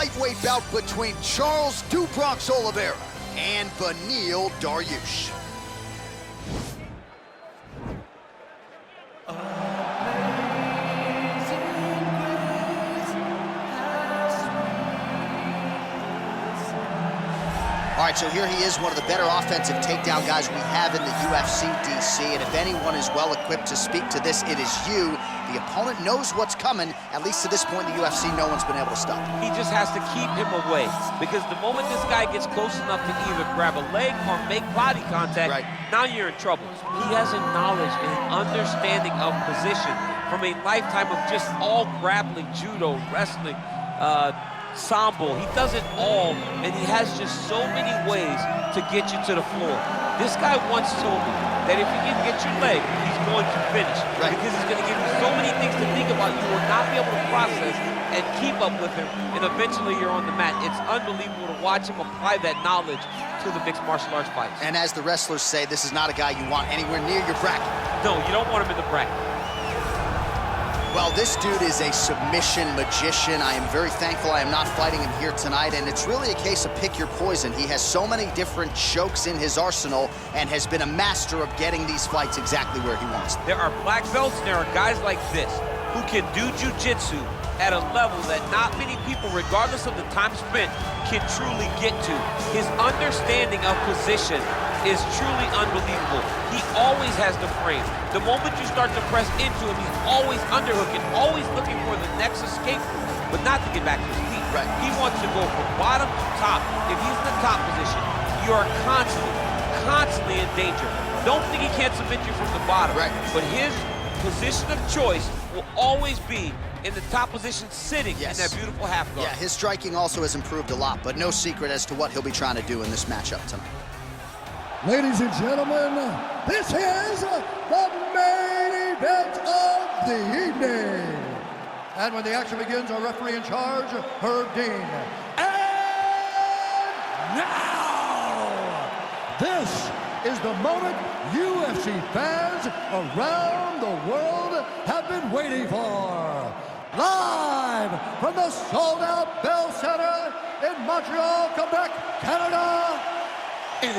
lightweight bout between Charles Bronx Oliveira and Beneil Dariush. All right, so here he is, one of the better offensive takedown guys we have in the UFC, DC, and if anyone is well-equipped to speak to this, it is you. The opponent knows what's coming. At least to this point in the UFC, no one's been able to stop him. He just has to keep him away, because the moment this guy gets close enough to either grab a leg or make body contact, now you're in trouble. He has a knowledge and an understanding of position from a lifetime of just all grappling, judo, wrestling, sambo. He does it all, and he has just so many ways to get you to the floor. This guy once told me that if you can get your leg, he's going to finish. Because he's going to give you so many things to think about, you will not be able to process and keep up with him, and eventually you're on the mat. It's unbelievable to watch him apply that knowledge to the mixed martial arts fights. And as the wrestlers say, this is not a guy you want anywhere near your bracket. No, you don't want him in the bracket. Well, this dude is a submission magician. I am very thankful I am not fighting him here tonight, and it's really a case of pick your poison. He has so many different chokes in his arsenal and has been a master of getting these fights exactly where he wants them. There are black belts, and there are guys like this who can do jiu-jitsu at a level that not many people, regardless of the time spent, can truly get to. His understanding of position is truly unbelievable. He always has the frame. The moment you start to press into him, he's always underhooking, always looking for the next escape route, but not to get back to his feet. He wants to go from bottom to top. If he's in the top position, you are constantly in danger. Don't think he can't submit you from the bottom, but his position of choice will always be in the top position, sitting in that beautiful half guard. Yeah, his striking also has improved a lot, but no secret as to what he'll be trying to do in this matchup tonight. Ladies and gentlemen, this is the main event of the evening. And when the action begins, our referee in charge, Herb Dean. And now, this is the moment UFC fans around the world have been waiting for. Live from the sold-out Bell Center in Montreal, Quebec, Canada, it's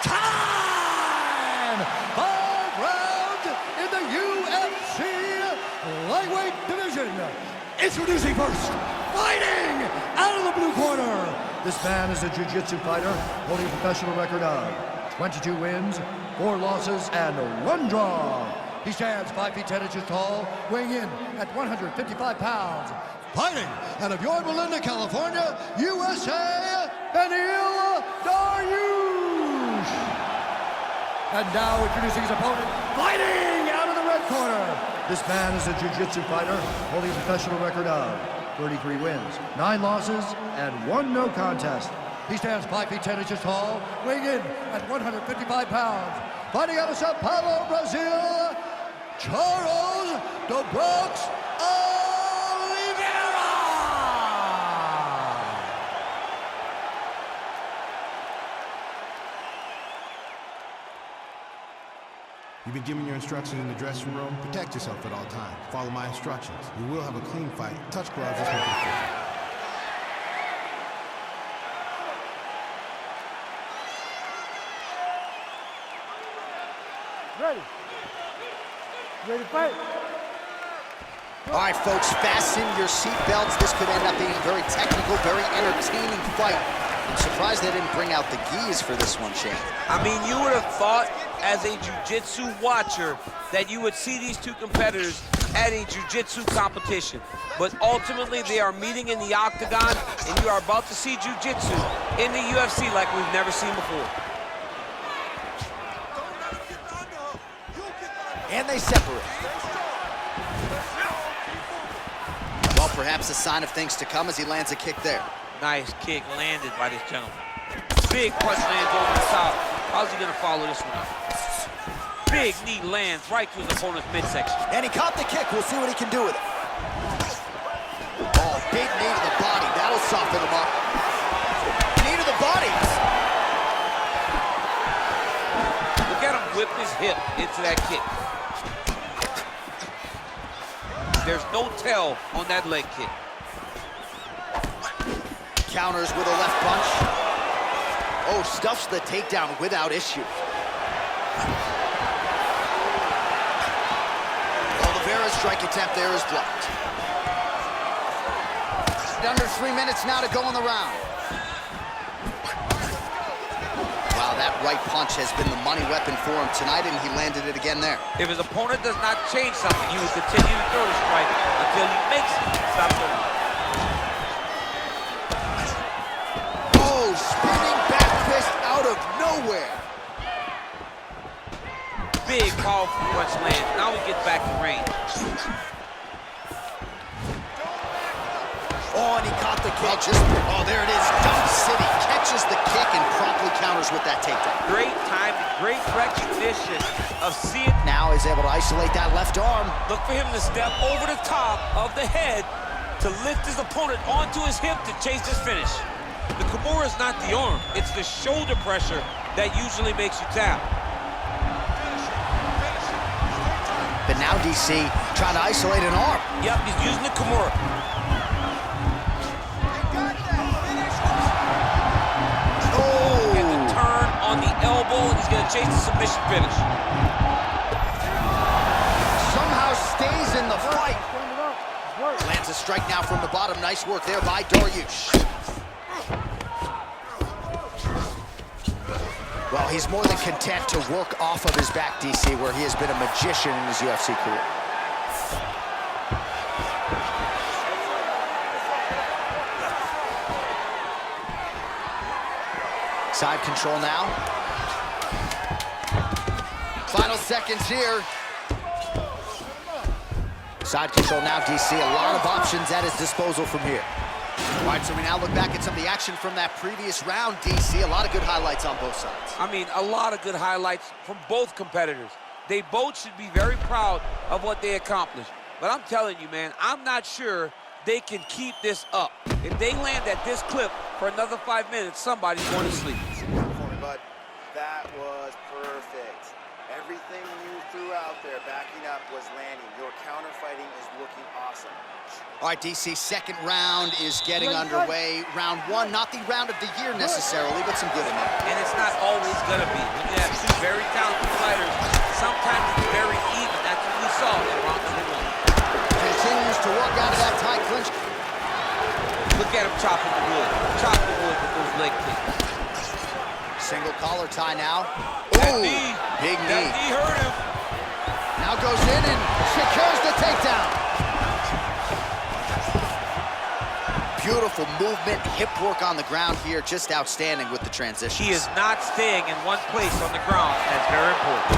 time! 5 rounds in the UFC lightweight division. Introducing first, fighting out of the blue corner. This man is a jiu-jitsu fighter holding a professional record of 22 wins, 4 losses, and 1 draw. He stands 5 feet 10 inches tall, weighing in at 155 pounds. Fighting out of Yorba Linda, California, USA, Beneil Dariush. And now introducing his opponent, fighting out of the red corner. This man is a jiu-jitsu fighter holding a professional record of 33 wins, 9 losses, and 1 no contest. He stands 5 feet 10 inches tall, weighing in at 155 pounds. Fighting out of Sao Paulo, Brazil, Charles Bronx Oliveira. You've been given your instructions in the dressing room. Protect yourself at all times. Follow my instructions. We will have a clean fight. Touch gloves. Let's make it official. Ready. Ready to fight. All right, folks, fasten your seatbelts. This could end up being a very technical, very entertaining fight. I'm surprised they didn't bring out the gis for this one, Shane. I mean, you would have thought as a jiu-jitsu watcher that you would see these two competitors at a jiu-jitsu competition. But ultimately, they are meeting in the octagon, and you are about to see jiu-jitsu in the UFC like we've never seen before. And they separate. Well, perhaps a sign of things to come as he lands a kick there. Nice kick landed by this gentleman. Big punch lands over the top. How's he gonna follow this one up? Big knee lands right to his opponent's midsection. And he caught the kick. We'll see what he can do with it. Oh, big knee to the body. That'll soften him up. Knee to the body. Look at him whip his hip into that kick. There's no tell on that leg kick. Counters with a left punch. Oh, stuffs the takedown without issue. Olivera's strike attempt there is blocked. Under 3 minutes now to go in the round. Wow, that right punch has been the money weapon for him tonight, and he landed it again there. If his opponent does not change something, he will continue to throw the strike until he makes it stop throwing. Oh, spinning back fist out of nowhere. Big, powerful punch lands. Now he gets back in range. Oh, and he caught the kick. Oh, there it is. Dump City catches the kick and promptly counters with that takedown. Great timing, great recognition of seeing. Now he's able to isolate that left arm. Look for him to step over the top of the head to lift his opponent onto his hip to chase this finish. The Kimura is not the arm. It's the shoulder pressure that usually makes you tap. But now DC trying to isolate an arm. Yep, he's using the Kimura. On the elbow, and he's going to chase the submission finish. Somehow stays in the fight. Lands a strike now from the bottom. Nice work there by Dariush. Well, he's more than content to work off of his back, DC, where he has been a magician in his UFC career. Side control now. Final seconds here. Side control now, DC. A lot of options at his disposal from here. All right, so we now look back at some of the action from that previous round, DC. A lot of good highlights on both sides. I mean, a lot of good highlights from both competitors. They both should be very proud of what they accomplished. But I'm telling you, man, I'm not sure they can keep this up. If they land at this clip for another 5 minutes, somebody's going to sleep. But that was perfect. Everything you threw out there backing up was landing. Your counter fighting is looking awesome. All right, DC, second round is getting underway. Round one, not the round of the year necessarily, but some good in there. And it's not always going to be. When you have two very talented fighters, sometimes it's very even. That's what we saw in round number one. Continues to work out of that tight clinch. Look at him chopping the wood. Chop the wood with those leg kicks. Single collar tie now. That Ooh, knee. big knee. That knee hurt him. Now goes in and secures the takedown. Beautiful movement, hip work on the ground here, just outstanding with the transition. He is not staying in one place on the ground. That's very important.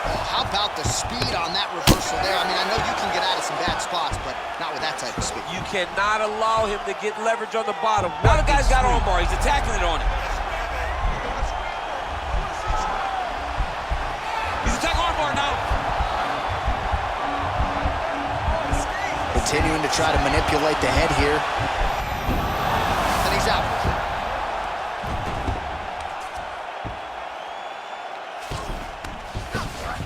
Oh, how about the speed on that reversal there? I mean, I know you can get out of some bad spots, but not with that type of speed. You cannot allow him to get leverage on the bottom. Now the guy's got arm bar. He's attacking it on him. He's attacking arm bar now. Continuing to try to manipulate the head here. And he's out.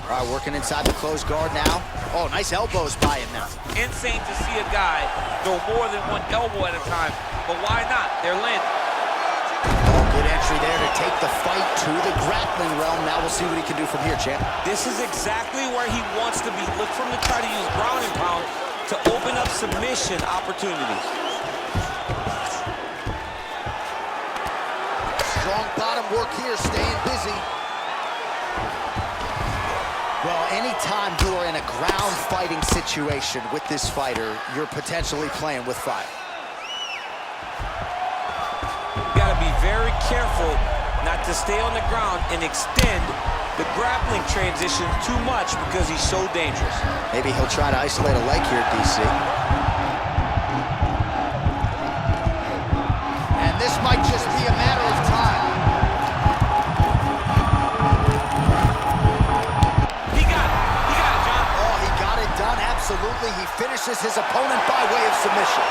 All right, working inside the closed guard now. Oh, nice elbows by him now. Insane to see a guy throw more than one elbow at a time, but why not? They're landing. Oh, good entry there to take the fight to the grappling realm. Now we'll see what he can do from here, champ. This is exactly where he wants to be. Look for him to try to use ground and pound to open up submission opportunities. Strong bottom work here, staying busy. Well, anytime you are in a ground fighting situation with this fighter, you're potentially playing with fire. You gotta be very careful not to stay on the ground and extend the grappling transition too much because he's so dangerous. Maybe he'll try to isolate a leg here, DC. And this might just be a matter of time. Absolutely, he finishes his opponent by way of submission.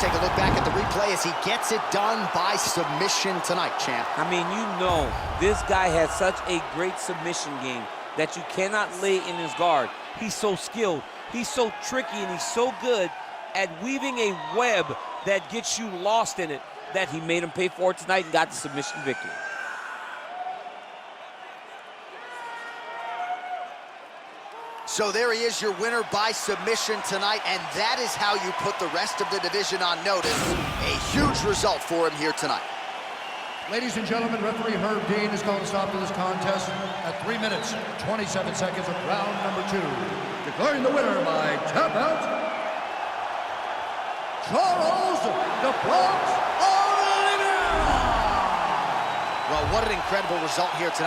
take a look back at the replay as he gets it done by submission tonight, champ. I mean, you know, this guy has such a great submission game that you cannot lay in his guard. He's so skilled, he's so tricky, and he's so good at weaving a web that gets you lost in it that he made him pay for it tonight and got the submission victory. So there he is, your winner by submission tonight, and that is how you put the rest of the division on notice. A huge result for him here tonight. Ladies and gentlemen, referee Herb Dean has called a stop to this contest at 3 minutes, 27 seconds of round number 2. Declaring the winner by tap out, Charles the Bronx Olivera! Well, what an incredible result here tonight.